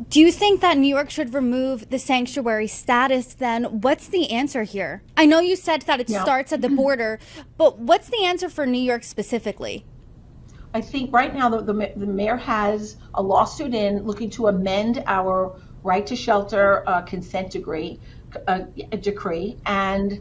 Do you think that New York should remove the sanctuary status then? What's the answer here? I know you said that it Yeah. starts at the border, but what's the answer for New York specifically? I think right now the mayor has a lawsuit in looking to amend our right to shelter consent decree, and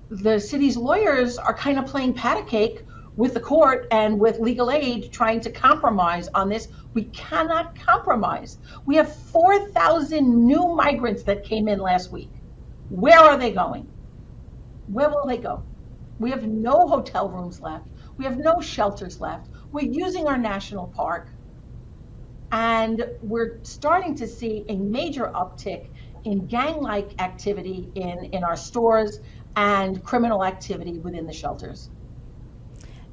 the city's lawyers are kind of playing pat a cake with the court and with legal aid trying to compromise on this. We cannot compromise. We have 4,000 new migrants that came in last week. Where are they going? Where will they go? We have no hotel rooms left. We have no shelters left. We're using our national park, and we're starting to see a major uptick in gang-like activity in our stores and criminal activity within the shelters.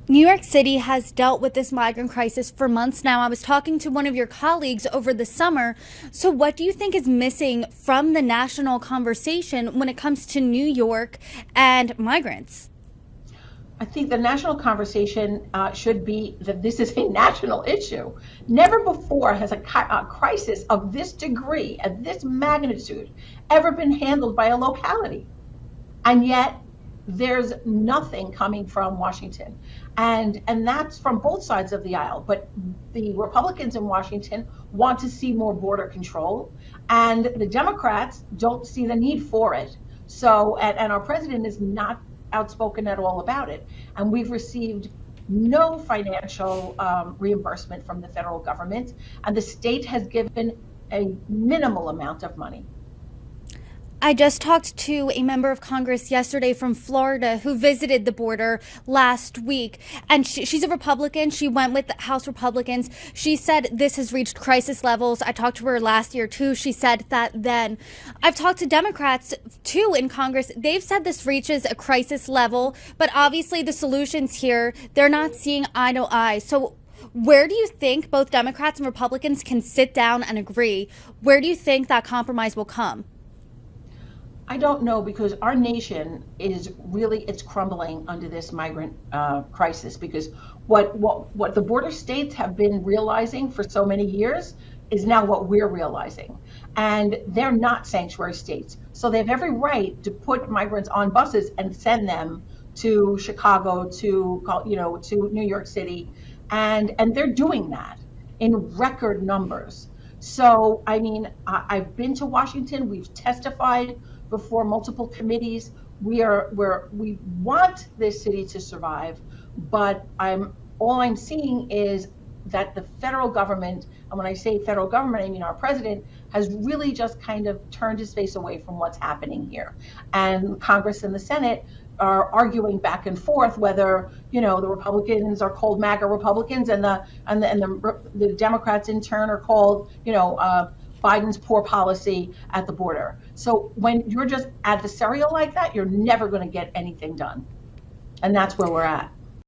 New York City has dealt with this migrant crisis for months now. I was talking to one of your colleagues over the summer. So what do you think is missing from the national conversation when it comes to New York and migrants? I think the national conversation should be that this is a national issue. Never before has a crisis of this degree, of this magnitude, ever been handled by a locality. And yet, there's nothing coming from Washington. And that's from both sides of the aisle. But the Republicans in Washington want to see more border control, and the Democrats don't see the need for it. So, and our president is not outspoken at all about it. And we've received no financial reimbursement from the federal government, and the state has given a minimal amount of money. I just talked to a member of Congress yesterday from Florida who visited the border last week, and she's a Republican. She went with the House Republicans. She said this has reached crisis levels. I talked to her last year too. She said that then. I've talked to Democrats too in Congress. They've said this reaches a crisis level, but obviously the solutions here, they're not seeing eye to eye. So where do you think both Democrats and Republicans can sit down and agree? Where do you think that compromise will come? I don't know, because our nation is really, it's crumbling under this migrant crisis, because what the border states have been realizing for so many years is now what we're realizing. And they're not sanctuary states. So they have every right to put migrants on buses and send them to Chicago, to New York City. And they're doing that in record numbers. So, I mean, I've been to Washington, we've testified before multiple committees. We want this city to survive, but all I'm seeing is that the federal government, and when I say federal government, I mean our president, has really just kind of turned his face away from what's happening here. And Congress and the Senate are arguing back and forth whether the Republicans are called MAGA Republicans, and the Democrats in turn are called Biden's poor policy at the border. So when you're just adversarial like that, you're never going to get anything done. And that's where we're at.